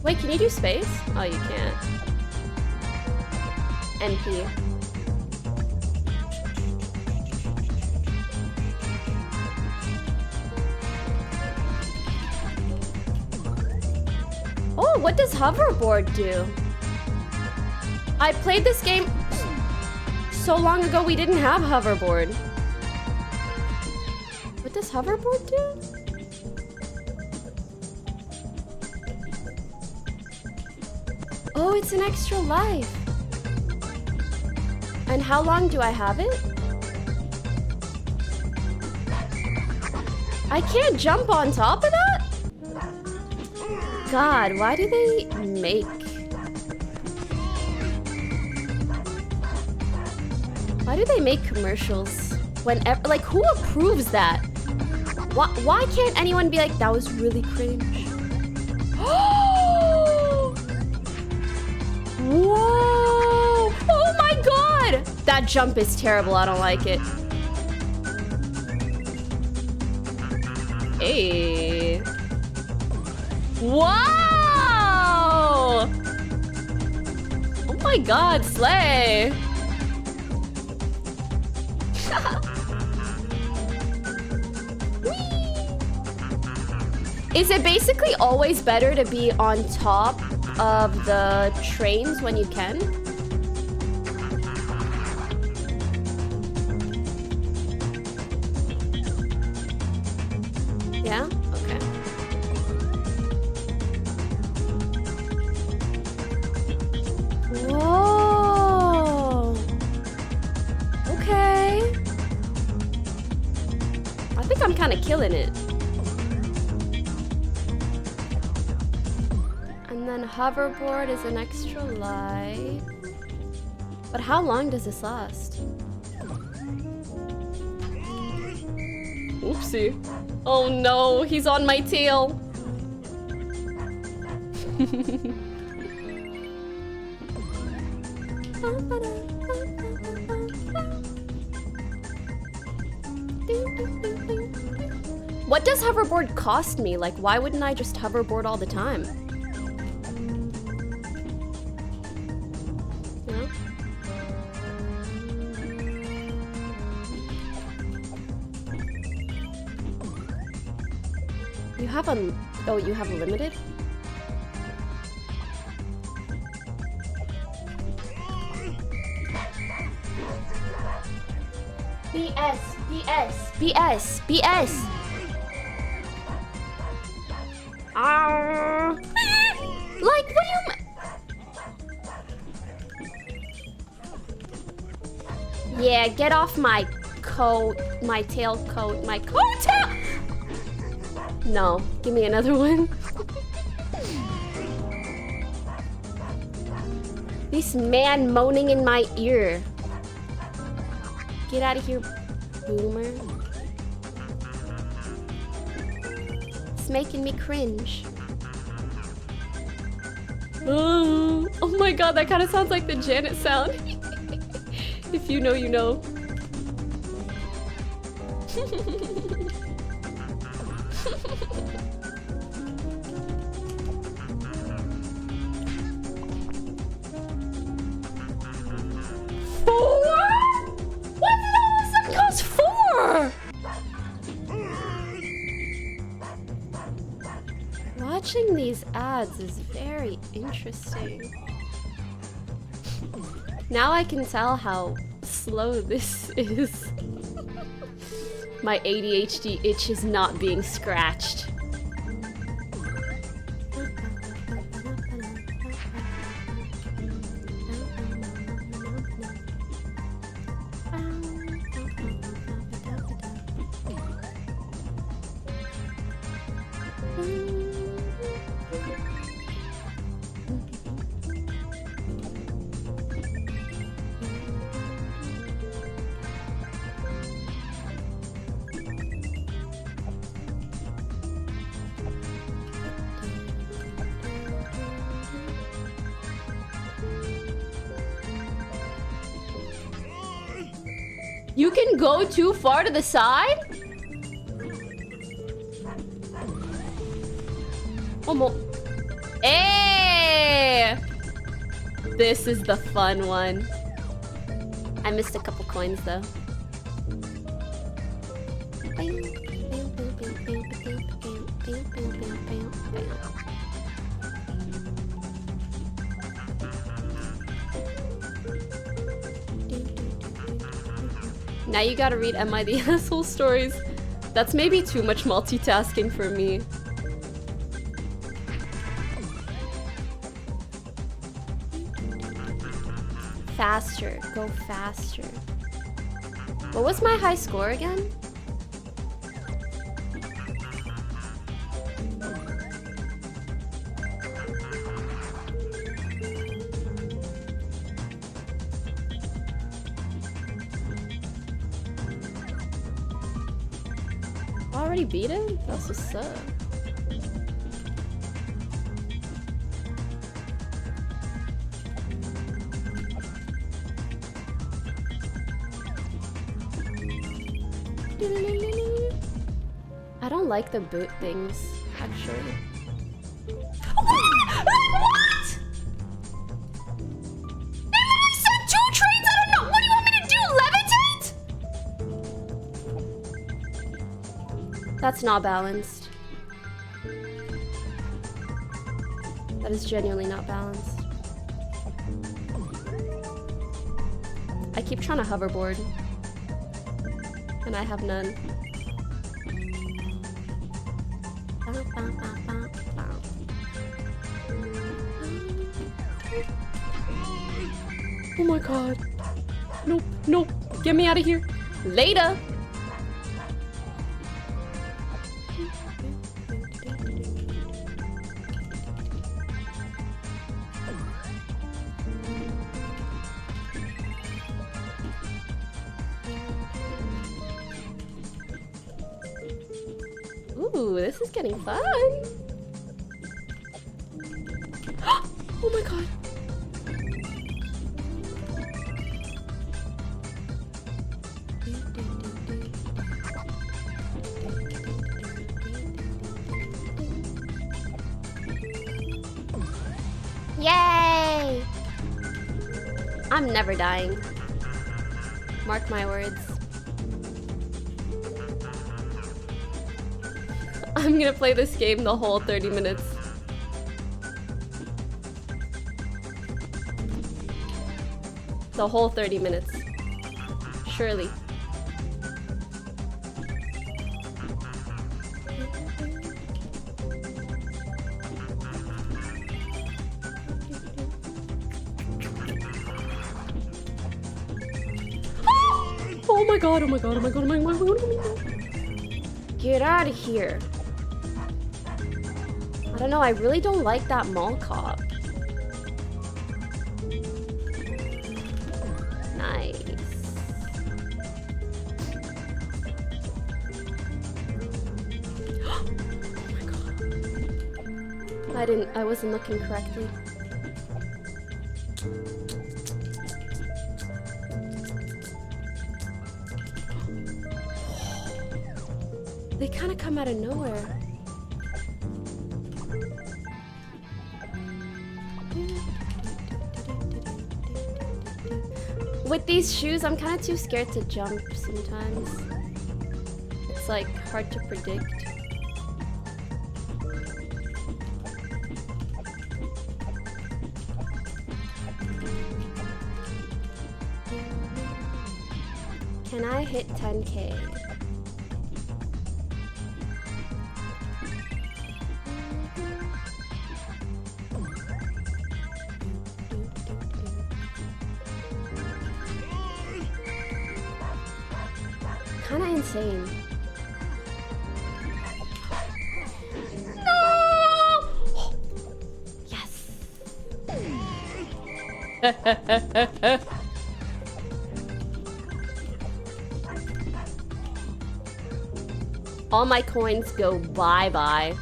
Wait, can you do space? Oh, you can't. NP. Oh, what does hoverboard do? I played this game so long ago we didn't have hoverboard. What does hoverboard do? Oh, it's an extra life. And how long do I have it? I can't jump on top of that? God, why do they make... Why do they make commercials whenever... Like, who approves that? Why can't anyone be like, that was really cringe? Whoa! Oh my god! That jump is terrible. I don't like it. Hey. Wow! Oh my god, slay! Is it basically always better to be on top of the trains when you can? Yeah? Okay. Whoa! Okay. I think I'm kind of killing it. And then hoverboard is an extra light. But how long does this last? Oopsie. Oh no, he's on my tail. What does hoverboard cost me? Like, why wouldn't I just hoverboard all the time? No? You have a... Oh, you have limited? BS, BS, BS, BS. Like, what do you... Yeah, get off my coat, my tail coat, my coat-tail! No, give me another one. This man moaning in my ear. Get out of here, boomer. It's making me cringe. Oh my god, that kind of sounds like the Janet sound. If you know, you know. What the cost 4? Watching these ads is very interesting. Now I can tell how slow this is. My ADHD itch is not being scratched. You can go too far to the side? One more. Hey! This is the fun one. I missed a couple coins though. Now you gotta read Am I the Asshole stories. That's maybe too much multitasking for me. Faster, go faster. What was my high score again? Already beat it? That's what's up. I don't like the boot things, actually. What? They literally said 2 trains? I don't know. What do you want me to do? Levitate? That's not balanced. That is genuinely not balanced. I keep trying to hoverboard. And I have none. Oh my god. Nope, nope. Get me out of here. Later. Ooh, this is getting fun. Oh my god. Yay! I'm never dying. Mark my words. I'm gonna play this game the whole 30 minutes. The whole 30 minutes. Surely. Oh my god, oh my god, oh my god, oh my god, oh my god, oh my god. Get out of here. I don't know, I really don't like that mall cop. Nice. Oh my god. I wasn't looking correctly. They kind of come out of nowhere. With these shoes, I'm kind of too scared to jump sometimes. It's like hard to predict. Can I hit 10K? Kinda insane. No! Yes. All my coins go bye-bye.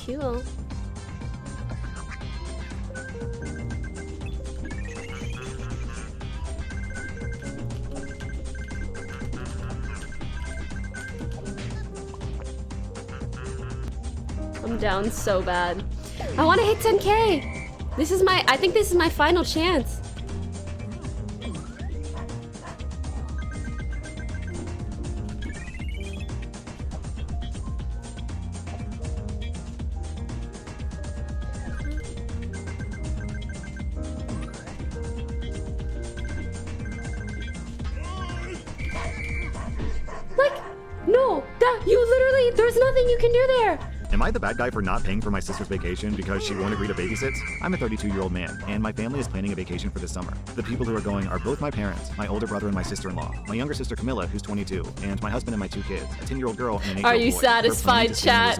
Cool. I'm down so bad. I want to hit 10K. I think this is my final chance. There's nothing you can do there. Am I the bad guy for not paying for my sister's vacation because she won't agree to babysit? I'm a 32-year-old man, and my family is planning a vacation for this summer. The people who are going are both my parents, my older brother and my sister-in-law, my younger sister Camilla, who's 22, and my husband and my 2 kids, a 10-year-old girl and an 8-year-old boy. Are you satisfied, chat?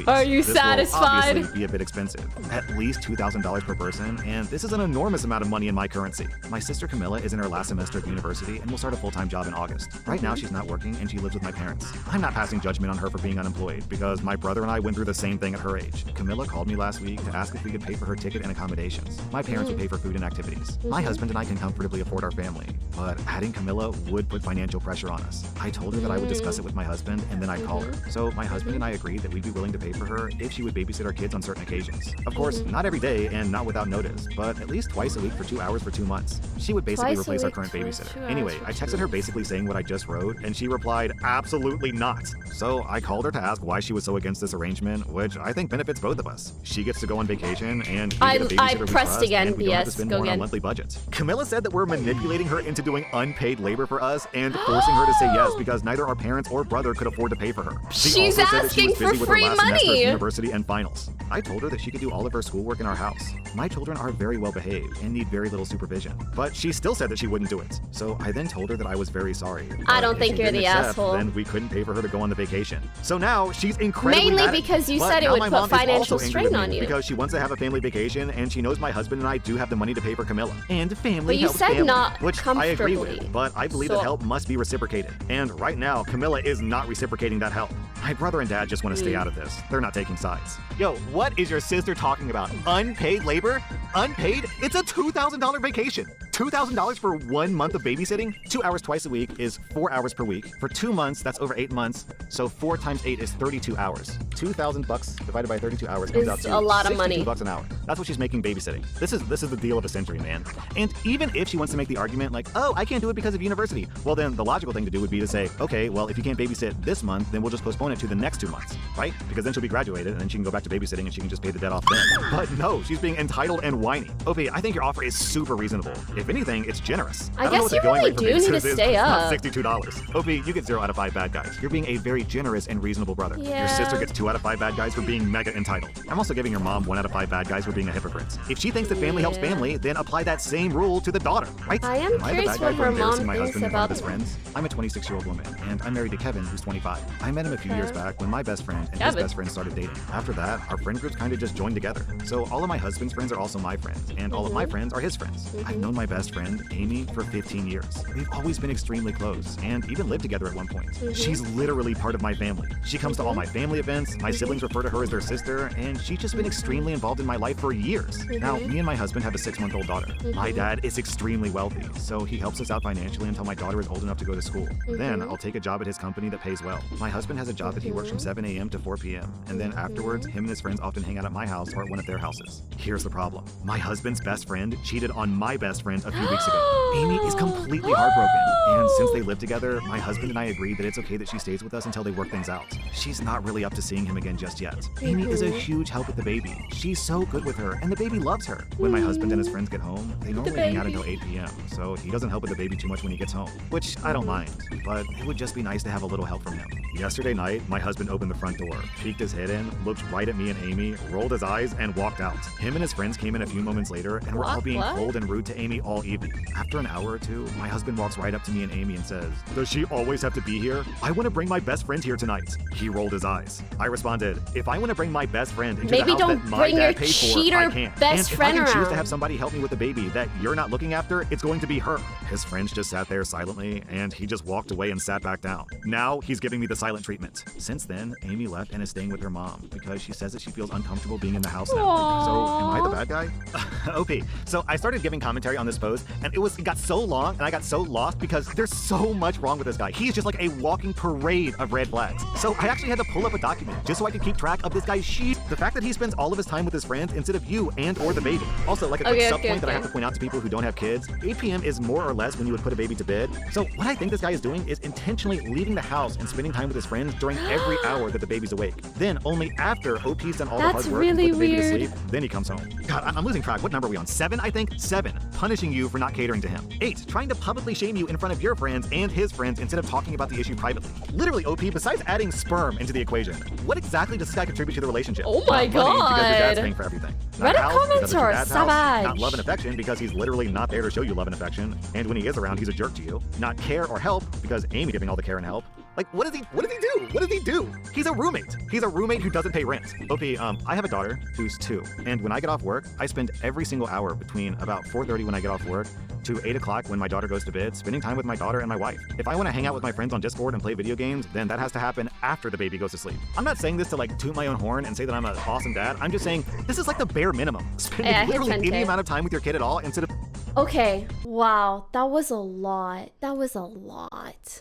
Are you satisfied? This will obviously be a bit expensive, at least $2,000 per person, and this is an enormous amount of money in my currency. My sister Camilla is in her last semester of university and will start a full-time job in August. Right now, she's not working and she lives with my parents. I'm not passing judgment on her for being unemployed because my brother and I went through the same thing at her age. Camilla called me last week to ask if we could pay for her ticket and accommodations. My parents would pay for food and activities. My husband and I can comfortably afford our family, but adding Camilla would put financial pressure on us. I told her that I would discuss it with my husband and then I'd call her. So my husband and I agreed that we'd be willing to pay for her if she would babysit our kids on certain occasions. Of course, not every day and not without notice, but at least twice a week for 2 hours for 2 months. She would basically replace our current babysitter. Anyway, I texted her basically saying what I just wrote, and she replied, absolutely not. So I called her to ask why she was so against this arrangement, which I think benefits both of us. She gets to go on vacation, and we get a babysitter we trust, and we don't have to spend more on our monthly budgets. Camilla said that we're manipulating her into doing unpaid labor for us and forcing her to say yes because neither our parents or brother could afford to pay for her. She's asking for free money. University and finals. I told her that she could do all of her schoolwork in our house. My children are very well behaved and need very little supervision, but she still said that she wouldn't do it. So I then told her that I was very sorry. I don't think you're the asshole. Then we couldn't pay for her to go on the vacation. So now she's incredibly mainly because you said it would put financial strain on you. Because she wants to have a family vacation and she knows my husband and I do have the money to pay for Camilla. And family but you helps said family, not which I agree with, but I believe that help must be reciprocated. And right now, Camilla is not reciprocating that help. My brother and dad just want to stay out of this. They're not taking sides. Yo, what is your sister talking about? Unpaid labor? Unpaid? It's a $2,000 vacation. $2,000 for 1 month of babysitting? 2 hours twice a week is 4 hours per week. For 2 months, that's over 8 months. So 4 times 8 is 32 hours. $2,000 divided by 32 hours comes out to a lot of money. $62 an hour. That's what she's making babysitting. This is the deal of a century, man. And even if she wants to make the argument like, oh, I can't do it because of university, well then the logical thing to do would be to say, okay, well if you can't babysit this month, then we'll just postpone it to the next 2 months, right? Because then she'll be graduated and then she can go back to babysitting and she can just pay the debt off then. But no, she's being entitled and whiny. OP, I think your offer is super reasonable. If anything, it's generous. I guess you really do need to stay up. $62. OP, you get 0 out of 5 bad guys. You're being a very generous and reasonable brother. Yeah. Your sister gets 2 out of 5 bad guys for being mega entitled. I'm also giving your mom 1 out of 5 bad guys for being a hypocrite. If she thinks that family helps family, then apply that same rule to the daughter, right? I am curious what her mom thinks about his friends. I'm a 26-year-old woman, and I'm married to Kevin, who's 25. I met him a few years back when my best friend and his best friend started dating. After that, our friend groups kind of just joined together. So all of my husband's friends are also my friends, and all of my friends are his friends. I've known my best friend, Amy, for 15 years. We've always been extremely close, and even lived together at one point. She's literally part of my family. She comes to all my family events, my siblings refer to her as their sister, and she's just been extremely involved in my life for years. Now, me and my husband have a 6-month-old daughter. My dad is extremely wealthy, so he helps us out financially until my daughter is old enough to go to school. Then I'll take a job at his company that pays well. My husband has a job that he works from 7 a.m. to 4 p.m. And then afterwards, him and his friends often hang out at my house or at one of their houses. Here's the problem. My husband's best friend cheated on my best friend a few weeks ago. Amy is completely heartbroken. And since they live together, my husband and I agreed that it's okay that she stays with us until they work things out. She's not really up to seeing him again just yet. Amy is a huge help with the baby. She's so good with her, and the baby loves her. When my husband and his friends get home, they normally hang out until 8 p.m., so he doesn't help with the baby too much when he gets home, which I don't mind, but it would just be nice to have a little help from him. Yesterday night, my husband opened the front door, peeked his head in, looked right at me and Amy, rolled his eyes, and walked out. Him and his friends came in a few moments later, and were all being cold and rude to Amy all evening. After an hour or two, my husband walks right up to me and Amy and says, "Does she always have to be here? I want to bring my best friend here tonight." He rolled his eyes. I responded, "If I want to bring my best friend into the house that my dad paid for, I can. And if I can choose to have somebody help me with the baby that you're not looking after, it's going to be her." His friends just sat there silently, and he just walked away and sat back down. Now he's giving me the silent treatment. Since then, Amy left and is staying with her mom because she says that she feels uncomfortable being in the house now. So am I the bad guy? OP. So I started giving commentary on this post, and it got so long, and I got so lost because there's so much wrong with this guy. He's just like a walking parade of red flags. So I actually had to pull up a document just so I could keep track of this guy's shit. The fact that he spends all of his time with his friends instead of you and or the baby. Also, like a quick sub-point that I have to point out to people who don't have kids, 8 p.m. is more or less when you would put a baby to bed. So what I think this guy is doing is intentionally leaving the house and spending time with his friends during every hour that the baby's awake. Then only after OP's done all the hard work and put the baby to sleep, then he comes home. God, I'm losing track. What number are we on? 7, I think? 7. Punishing you for not catering to him. 8. Trying to publicly shame you in front of your friends and his friends instead of talking about the issue privately. Literally, OP, besides adding sperm into the equation, what exactly does this guy contribute to the relationship? Oh my God. Money, because your dad's God. paying for everything. Reddit comments are savage. Not love and affection because he's literally not there to show you love and affection. And when he is around, he's a jerk to you. Not care or help because Amy giving all the care and help. Like, what does he do? What does he do? He's a roommate. He's a roommate who doesn't pay rent. OP, I have a daughter who's 2. And when I get off work, I spend every single hour between about 4:30 when I get off work to 8 o'clock when my daughter goes to bed, spending time with my daughter and my wife. If I want to hang out with my friends on Discord and play video games, then that has to happen after the baby goes to sleep. I'm not saying this to like toot my own horn and say that I'm an awesome dad. I'm just saying this is like the bare minimum. Spending literally any amount of time with your kid at all instead of... Okay, wow, that was a lot. That was a lot.